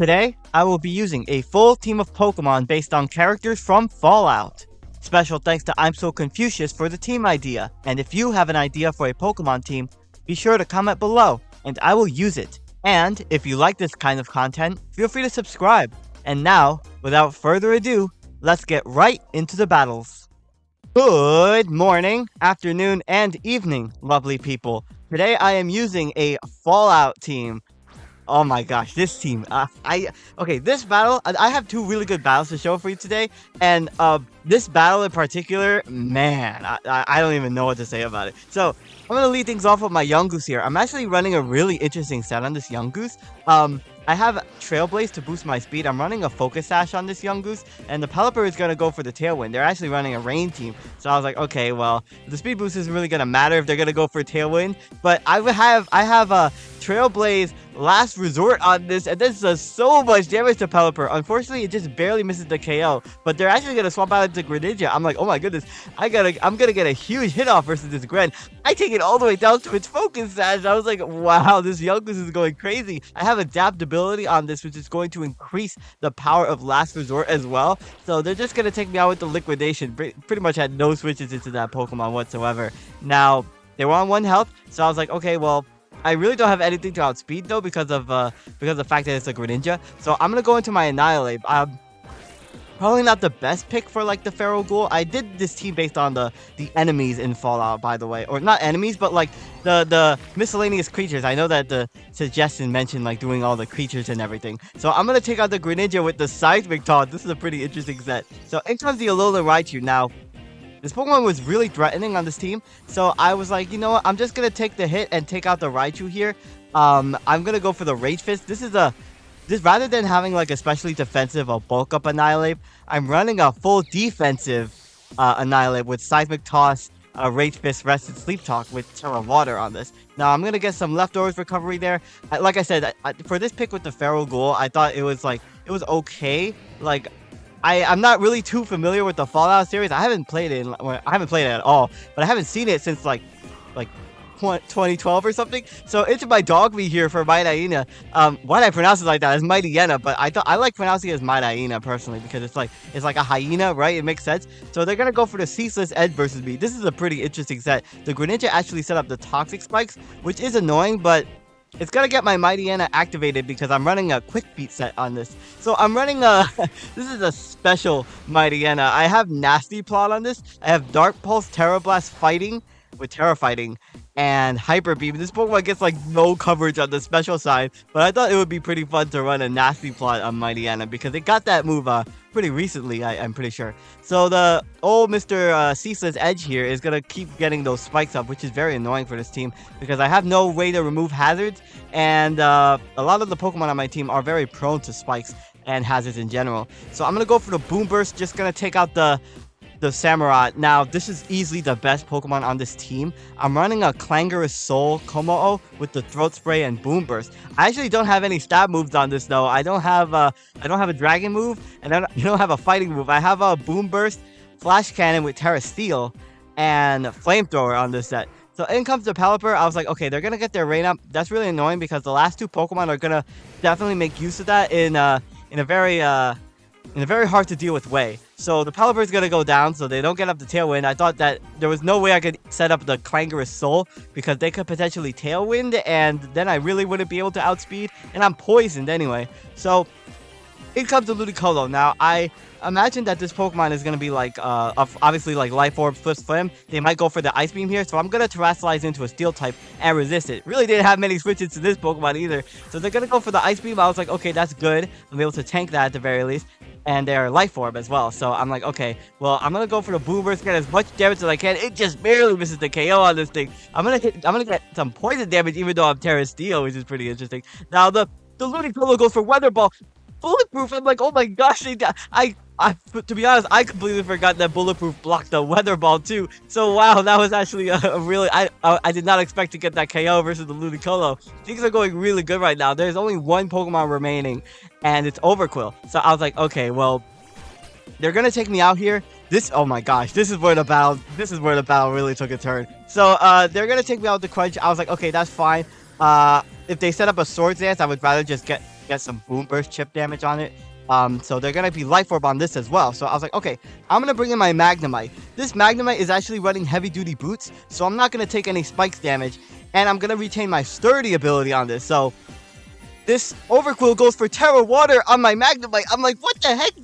Today, I will be using a full team of Pokemon based on characters from Fallout. Special thanks to I'm So Confucius for the team idea, and if you have an idea for a Pokemon team, be sure to comment below, and I will use it. And if you like this kind of content, feel free to subscribe. And now, without further ado, let's get right into the battles. Good morning, afternoon, and evening, lovely people. Today I am using a Fallout team. Oh my gosh, this team. This battle, I have two really good battles to show for you today, and this battle in particular, man, I don't even know what to say about it. So I'm gonna lead things off with my Yungoos here. I'm actually running a really interesting set on this Yungoos. I have Trailblaze to boost my speed. I'm running a Focus Sash on this Yungoos, and the Pelipper is going to go for the Tailwind. They're actually running a Rain team, so I was like, okay, well, the speed boost isn't really going to matter if they're going to go for Tailwind, but I have a Trailblaze Last Resort on this, and this does so much damage to Pelipper. Unfortunately, it just barely misses the KO, but they're actually going to swap out into Greninja. I'm like, oh my goodness, I'm going to get a huge hit off versus this Gren. I take it all the way down to its Focus Sash. I was like, wow, this Yungoos is going crazy. I have adaptability on this, which is going to increase the power of Last Resort as well. So they're just going to take me out with the Liquidation. Pretty much had no switches into that Pokemon whatsoever. Now, they were on 1 health, so I was like, okay, well, I really don't have anything to outspeed though because of the fact that it's a Greninja. So I'm going to go into my Annihilate. Probably not the best pick for like the Feral Ghoul. I did this team based on the enemies in Fallout, by the way, or not enemies, but like the miscellaneous creatures. I know that the suggestion mentioned like doing all the creatures and everything. So I'm gonna take out the Greninja with the Seismic Taunt. This is a pretty interesting set. So in comes the Alolan Raichu. Now, this Pokemon was really threatening on this team, so I was like, you know what? I'm just gonna take the hit and take out the Raichu here. I'm gonna go for the Rage Fist. This rather than having like a specially defensive or bulk up Annihilate, I'm running a full defensive Annihilate with Seismic Toss, Rage Fist, Rest, and Sleep Talk with Terra Water on this. Now I'm gonna get some leftovers recovery there. Like I said, for this pick with the Feral Ghoul, I thought it was okay. Like I'm not really too familiar with the Fallout series. I haven't played it at all, but I haven't seen it since like 2012 or something. So it's my dog me here for Mightyena. Why did I pronounce it like that? It's Mightyena, but I like pronouncing it as Mightyena personally because it's like a hyena, right? It makes sense. So they're gonna go for the Ceaseless Edge versus me. This is a pretty interesting set. The Greninja actually set up the Toxic Spikes, which is annoying, but it's gonna get my Mightyena activated because I'm running a Quick Beat set on this. So I'm running this is a special Mightyena. I have Nasty Plot on this. I have Dark Pulse, Terra Blast Fighting with Terra Fighting, and Hyper Beam. This Pokemon gets like no coverage on the special side, but I thought it would be pretty fun to run a Nasty Plot on Mightyena because it got that move pretty recently, I'm pretty sure. So the old Mr. Ceaseless Edge here is gonna keep getting those spikes up, which is very annoying for this team because I have no way to remove hazards, and a lot of the Pokemon on my team are very prone to spikes and hazards in general. So I'm gonna go for the Boom Burst, just gonna take out the Samurai. Now, this is easily the best Pokemon on this team. I'm running a Clangorous Soul Komo-o with the Throat Spray and Boom Burst. I actually don't have any stab moves on this though. I don't have a Dragon move, and I don't have a fighting move. I have a Boom Burst, Flash Cannon with Terra Steel, and Flamethrower on this set. So in comes the Pelipper. I was like, okay, they're gonna get their rain up. That's really annoying because the last two Pokemon are gonna definitely make use of that in a very hard to deal with way. So the Pelipper is going to go down so they don't get up the Tailwind. I thought that there was no way I could set up the Clangorous Soul because they could potentially Tailwind, and then I really wouldn't be able to outspeed, and I'm poisoned anyway. So in comes the Ludicolo. Now, I imagine that this Pokemon is going to be like, obviously like Life Orb, Swift Swim. They might go for the Ice Beam here, so I'm going to Terrasilize into a Steel type and resist it. Really didn't have many switches to this Pokemon either. So they're going to go for the Ice Beam. I was like, okay, that's good. I'm able to tank that at the very least. And their Life Orb as well. So I'm like, okay, well, I'm gonna go for the Boom Burst, get as much damage as I can. It just barely misses the KO on this thing. I'm gonna get some poison damage even though I'm Terra Steel, which is pretty interesting. Now the Ludicolo goes for Weather Ball. Bulletproof. I'm like, oh my gosh, to be honest, I completely forgot that Bulletproof blocked the Weather Ball too. So wow, that was actually a really, I did not expect to get that KO versus the Ludicolo. Things are going really good right now. There's only one Pokemon remaining, and it's Overqwil. So I was like, okay, well, they're gonna take me out here. Oh my gosh, this is where the battle really took a turn. So they're gonna take me out with the Crunch. I was like, okay, that's fine. If they set up a Swords Dance, I would rather just get get some Boom Burst chip damage on it. So they're gonna be Life Orb on this as well. So I was like, okay, I'm gonna bring in my Magnemite. This Magnemite is actually running heavy duty boots, so I'm not gonna take any spikes damage, and I'm gonna retain my Sturdy ability on this. So this Overquill goes for Terra Water on my Magnemite. I'm like, what the heck?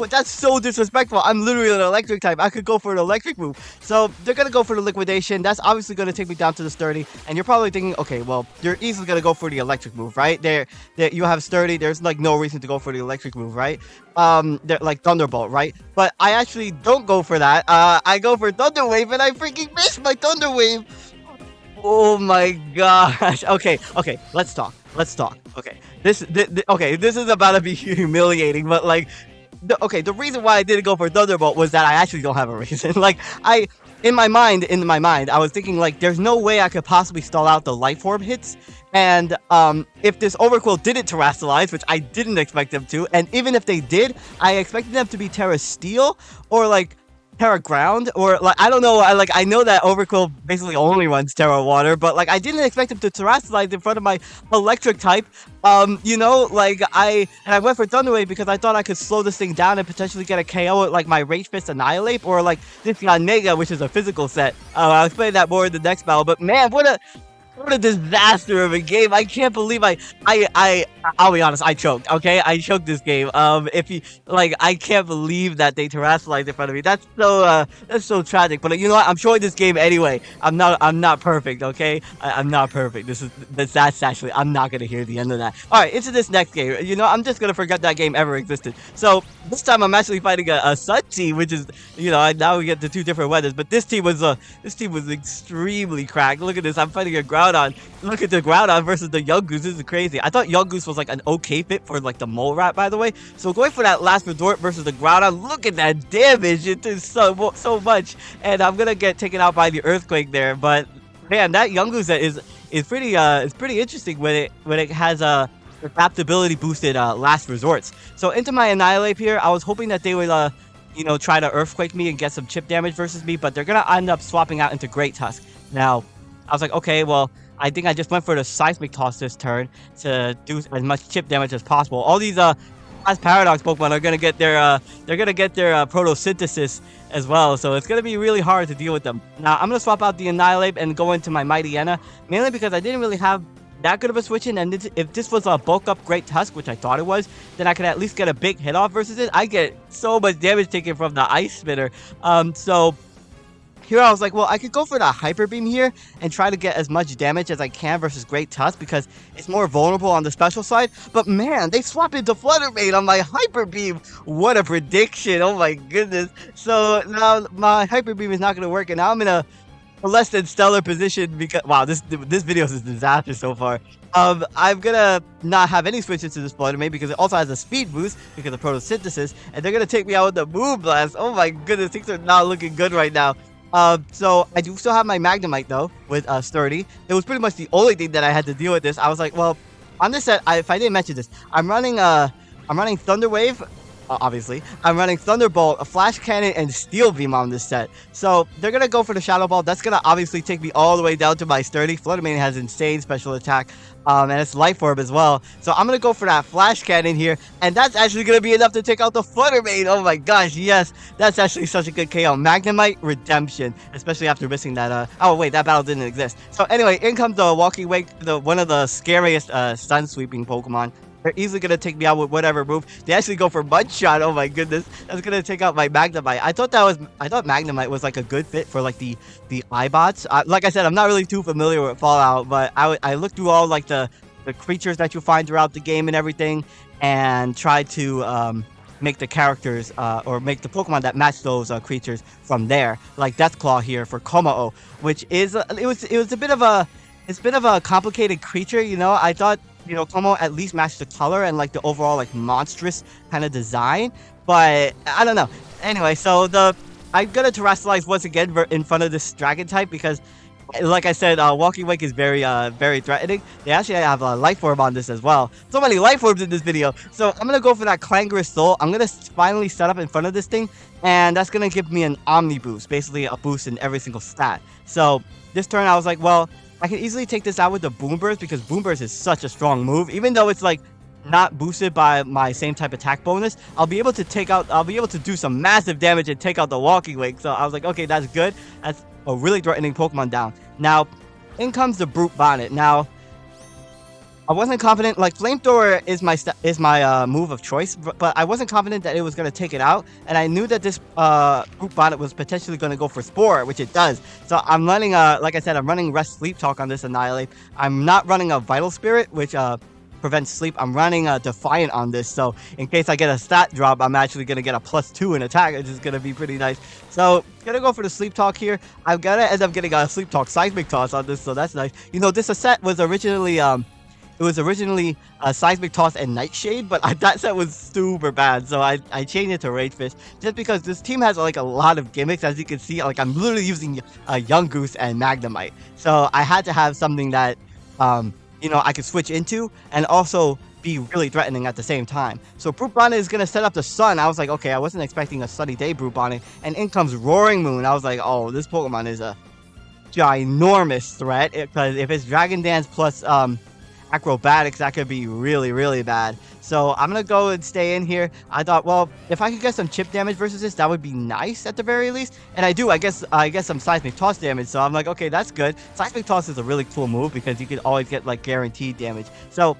That's so disrespectful. I'm literally an electric type. I could go for an electric move. So they're going to go for the Liquidation. That's obviously going to take me down to the Sturdy. And you're probably thinking, okay, well, you're easily going to go for the electric move, right? There, you have Sturdy. There's like no reason to go for the electric move, right? They're like Thunderbolt, right? But I actually don't go for that. I go for Thunder Wave, and I freaking miss my Thunder Wave. Oh my gosh. Okay, let's talk. Okay, this is about to be humiliating, but like, the reason why I didn't go for Thunderbolt was that I actually don't have a reason. Like, in my mind, I was thinking like, there's no way I could possibly stall out the Life Orb hits, and if this Overquill didn't Terrasilize, which I didn't expect them to, and even if they did, I expected them to be Terra Steel or like Terra Ground, or like, I don't know, I know that Overquill basically only runs Terra Water, but like, I didn't expect him to Terrasilize in front of my electric type. You know, like, I went for Thunder Wave because I thought I could slow this thing down and potentially get a KO at like my Rage Fist Annihilate, or like this Mega, which is a physical set. I'll explain that more in the next battle, but man, what a disaster of a game. I can't believe I'll be honest, I choked, okay? I choked this game. If you, like, I can't believe that they Terrasilize in front of me. That's so tragic. But you know what? I'm showing this game anyway. I'm not perfect, okay? I'm not perfect. That's actually, I'm not gonna hear the end of that. Alright, into this next game. You know, I'm just gonna forget that game ever existed. So, this time I'm actually fighting a Sun team, which is, you know, now we get the two different weathers. But this team was extremely cracked. Look at this. I'm fighting a Groudon. Look at the Groudon versus the Young Goose. This is crazy. I thought Young Goose was like an okay fit for like the Mole Rat, by the way. So going for that Last Resort versus the Groudon. Look at that damage. It does so much. And I'm gonna get taken out by the Earthquake there. But man, that Young Goose is pretty interesting when it has a adaptability boosted Last Resorts. So into my Annihilate here, I was hoping that they would you know, try to Earthquake me and get some chip damage versus me, but they're gonna end up swapping out into Great Tusk. Now, I was like, okay, well, I think I just went for the Seismic Toss this turn to do as much chip damage as possible. All these Last Paradox Pokemon are gonna get their Photosynthesis as well, so it's gonna be really hard to deal with them. Now I'm gonna swap out the Annihilate and go into my Mightyena, mainly because I didn't really have that good of a switch in, and if this was a bulk up Great Tusk, which I thought it was, then I could at least get a big hit off versus it. I get so much damage taken from the Ice Spitter. So here I was like, well, I could go for the Hyper Beam here and try to get as much damage as I can versus Great Tusk because it's more vulnerable on the special side. But man, they swap into Flutter Mane on my Hyper Beam. What a prediction. Oh my goodness. So now my Hyper Beam is not going to work, and now I'm in a less than stellar position because, wow, this video is a disaster so far. I'm gonna not have any switches to this Flutter Mane because it also has a speed boost because of Photosynthesis, and they're gonna take me out with the Moonblast. Oh my goodness, things are not looking good right now. So I do still have my Magnemite though with Sturdy. It was pretty much the only thing that I had to deal with this. I was like, well, on this set, if I didn't mention this, I'm running Thunder Wave. Obviously, I'm running Thunderbolt, a Flash Cannon, and Steel Beam on this set. So they're gonna go for the Shadow Ball. That's gonna obviously take me all the way down to my Sturdy. Flutter Mane has insane special attack, and it's Life Orb as well. So I'm gonna go for that Flash Cannon here, and that's actually gonna be enough to take out the Flutter Mane. Oh my gosh, yes, that's actually such a good KO. Magnemite Redemption, especially after missing that. Oh wait, that battle didn't exist. So anyway, in comes the Walking Wake, one of the scariest Sun Sweeping Pokemon. They're easily going to take me out with whatever move. They actually go for Mud Shot. Oh my goodness. That's going to take out my Magnemite. I thought Magnemite was like a good fit for like the iBots. Like I said, I'm not really too familiar with Fallout, but I looked through all like the creatures that you find throughout the game and everything, and tried to make the characters or make the Pokemon that match those creatures from there. Like Deathclaw here for Komao, which is it was a bit of a complicated creature, you know. I thought, you know, Como at least matched the color and like the overall like monstrous kind of design, but I don't know. Anyway, so I'm gonna Terrasilize once again in front of this Dragon type because, like I said, Walking Wake is very threatening. They actually have a Life Orb on this as well. So many Life Orbs in this video. So I'm gonna go for that Clangorous Soul. I'm gonna finally set up in front of this thing, and that's gonna give me an Omni boost, basically a boost in every single stat. So this turn I was like, well, I can easily take this out with the Boom Burst because Boom Burst is such a strong move, even though it's like not boosted by my same type attack bonus, I'll be able to do some massive damage and take out the walking wing. So I was like, okay, that's good. That's a really threatening Pokemon down. Now, in comes the Brute Bonnet. Now, I wasn't confident. Like, Flamethrower is my move of choice, but I wasn't confident that it was gonna take it out, and I knew that this Brute Bonnet was potentially gonna go for Spore, which it does. So I'm running like I said, I'm running Rest Sleep Talk on this Annihilate. I'm not running a Vital Spirit, which prevents sleep. I'm running a Defiant on this, so in case I get a stat drop, I'm actually gonna get a +2 in attack, which is gonna be pretty nice. So gonna go for the Sleep Talk here. I'm gonna end up getting a Sleep Talk Seismic Toss on this, so that's nice. You know, this set was originally Seismic Toss and Nightshade, but that set was super bad, so I changed it to Rage Fish just because this team has like a lot of gimmicks. As you can see, like I'm literally using Young Goose and Magnemite, so I had to have something that you know, I could switch into and also be really threatening at the same time. So Brute Bonnet is gonna set up the sun. I was like, okay, I wasn't expecting a sunny day Brute Bonnet, and in comes Roaring Moon. I was like, oh, this Pokemon is a ginormous threat, because if it's Dragon Dance plus Acrobatics, that could be really, really bad. So I'm gonna go and stay in here. I thought, well, if I could get some chip damage versus this, that would be nice at the very least. And I do, I guess some Seismic Toss damage. So I'm like, okay, that's good. Seismic Toss is a really cool move because you could always get like guaranteed damage. So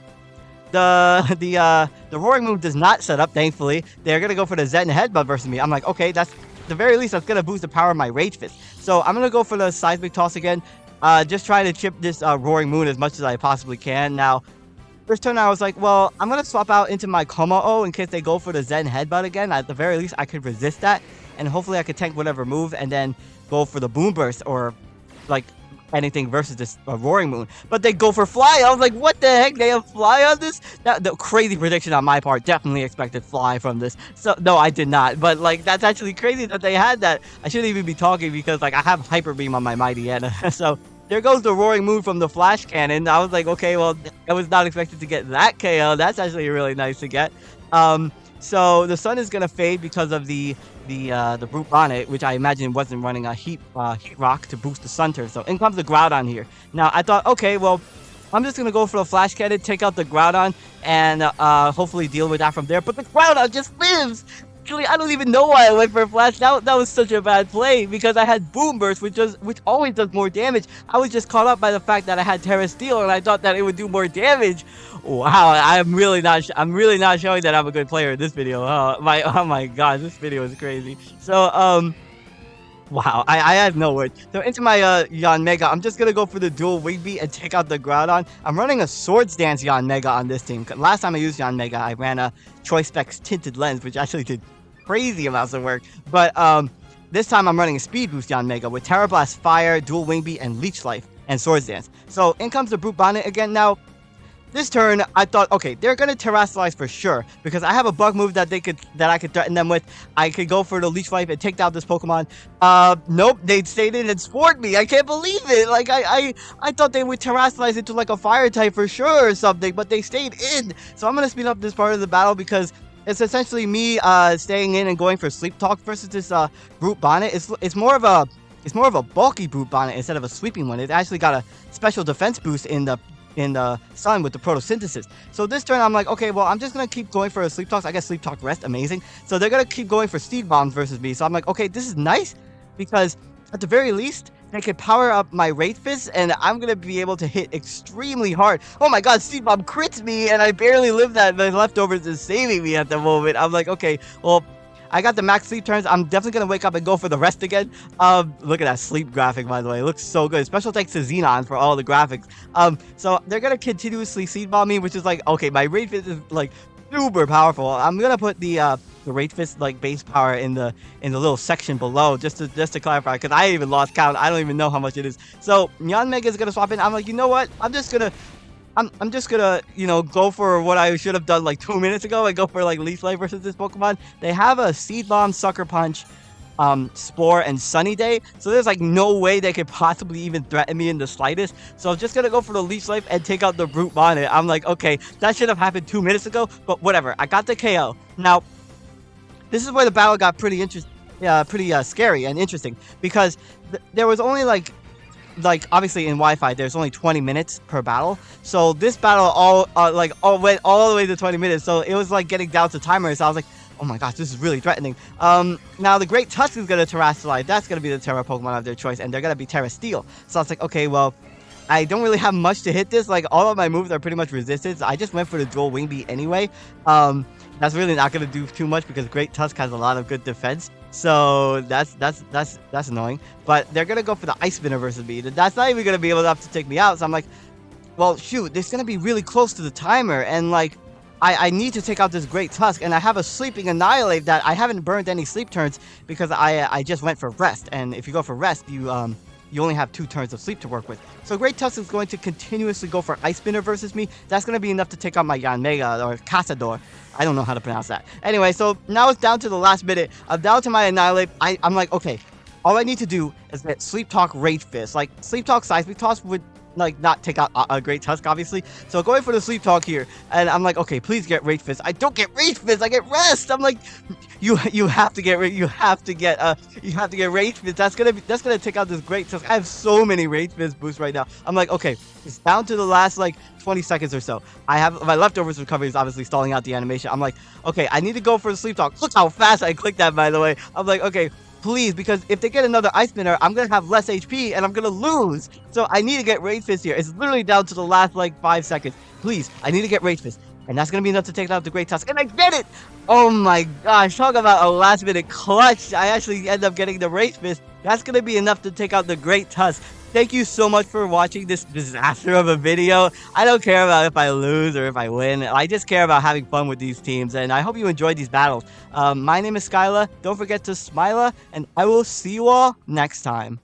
the Roaring Moon does not set up, thankfully. They're gonna go for the Zen Headbutt versus me. I'm like, okay, that's at the very least that's gonna boost the power of my Rage Fist. So I'm gonna go for the Seismic Toss again. Just trying to chip this Roaring Moon as much as I possibly can. Now, first turn I was like, well, I'm going to swap out into my Kommo-o in case they go for the Zen Headbutt again. At the very least, I could resist that. And hopefully I could tank whatever move and then go for the Boom Burst or like anything versus this Roaring Moon. But they go for Fly. I was like, what the heck? They have Fly on this? The crazy prediction on my part. Definitely expected Fly from this. So, no, I did not. But, like, that's actually crazy that they had that. I shouldn't even be talking because, like, I have Hyper Beam on my Mighty Anna. So there goes the Roaring Moon from the Flash Cannon. I was like, okay, well, I was not expected to get that KO. That's actually really nice to get. So the sun is gonna fade because of the Brute Bonnet, which I imagine wasn't running a Heat Rock to boost the Sun Turf. So in comes the Groudon here. Now I thought, okay, well, I'm just gonna go for the Flash Cannon, take out the Groudon, and hopefully deal with that from there. But the Groudon just lives. Actually, I don't even know why I went for a Flash. That was such a bad play because I had Boom Burst, which always does more damage. I was just caught up by the fact that I had Terra Steel, and I thought that it would do more damage. Wow, I'm really not showing that I'm a good player in this video. Oh my god, this video is crazy. So wow, I have no words. So into my Yanmega, I'm just gonna go for the dual Wing Beat and take out the Groudon. I'm running a Swords Dance Yanmega on this team. Last time I used Yanmega, I ran a Choice Specs Tinted Lens, which actually did crazy amounts of work. But this time I'm running a Speed Boost Yanmega with Terra Blast, Fire, Dual Wing Beat, and Leech Life, and Swords Dance. So in comes the Brute Bonnet again. Now, this turn, I thought, okay, they're gonna Terrasilize for sure because I have a bug move that I could threaten them with. I could go for the Leech Life and take down this Pokemon. Nope, they stayed in and spored me. I can't believe it. Like I thought they would Terrasilize into like a Fire type for sure or something, but they stayed in. So I'm gonna speed up this part of the battle because it's essentially me staying in and going for Sleep Talk versus this Brute Bonnet. It's more of a bulky Brute Bonnet instead of a sweeping one. It actually got a special defense boost in the sun with the photosynthesis. So this turn I'm like, okay, well, I'm just gonna keep going for a Sleep Talk. I guess Sleep Talk Rest, amazing. So they're gonna keep going for Steed Bombs versus me. So I'm like, okay, this is nice because at the very least they could power up my Wraith Fist and I'm gonna be able to hit extremely hard. Oh my god, Steed Bomb crits me and I barely live that. The leftovers is saving me at the moment. I'm like, okay, well, I got the max sleep turns. I'm definitely going to wake up and go for the rest again. Look at that sleep graphic, by the way. It looks so good. Special thanks to XENON for all the graphics. So they're going to continuously Seed Bomb me, which is like, okay, my Wraith Fist is like super powerful. I'm going to put the Wraith Fist like base power in the little section below just to clarify, because I even lost count. I don't even know how much it is. So Yanmega is going to swap in. I'm like, you know what? I'm just gonna, you know, go for what I should have done like 2 minutes ago and go for like Leech Life versus this Pokemon. They have a Seed Bomb, Sucker Punch, Spore, and Sunny Day. So there's like no way they could possibly even threaten me in the slightest. So I'm just gonna go for the Leech Life and take out the Brute Bonnet. I'm like, okay, that should have happened 2 minutes ago, but whatever. I got the KO. Now, this is where the battle got pretty scary and interesting because there was only like like obviously in Wi-Fi there's only 20 minutes per battle, so this battle went all the way to 20 minutes, so it was like getting down to timers. So I was like, oh my gosh, this is really threatening. Now the Great Tusk is gonna Terrestrialize. That's gonna be the Terra Pokemon of their choice, and they're gonna be Terra Steel. So I was like, okay, well, I don't really have much to hit this. Like, all of my moves are pretty much resisted, so I just went for the dual Wing Beat anyway. That's really not gonna do too much because Great Tusk has a lot of good defense. So that's annoying. But they're gonna go for the Ice Spinner versus me. That's not even gonna be able to take me out. So I'm like, well, shoot, this is gonna be really close to the timer, and like, I need to take out this Great Tusk, and I have a Sleeping Annihilate that I haven't burned any sleep turns because I just went for rest, and if you go for rest, you only have 2 turns of sleep to work with. So Great Tusk is going to continuously go for Ice Spinner versus me. That's going to be enough to take out my Yanmega or Cazador. I don't know how to pronounce that. Anyway, so now it's down to the last minute. I'm down to my Annihilate. I'm like, okay, all I need to do is get Sleep Talk Rage Fist. Like, Sleep Talk Seismic Toss would like not take out a Great Tusk, obviously. So going for the Sleep Talk here, and I'm like, okay, please get Rage Fist. I don't get Rage Fist. I get Rest. I'm like, you have to get Rage Fist. That's gonna take out this Great Tusk. I have so many Rage Fist boosts right now. I'm like, okay, it's down to the last like 20 seconds or so. I have my leftovers recovery is obviously stalling out the animation. I'm like, okay, I need to go for the Sleep Talk. Look how fast I clicked that, by the way. I'm like, okay, please, because if they get another Ice Spinner, I'm gonna have less HP and I'm gonna lose. So I need to get Rage Fist here. It's literally down to the last like 5 seconds. Please, I need to get Rage Fist. And that's gonna be enough to take out the Great Tusk. And I get it! Oh my gosh, talk about a last minute clutch. I actually end up getting the Rage Fist. That's gonna be enough to take out the Great Tusk. Thank you so much for watching this disaster of a video. I don't care about if I lose or if I win. I just care about having fun with these teams, and I hope you enjoyed these battles. My name is SkyLaaa. Don't forget to smile, and I will see you all next time.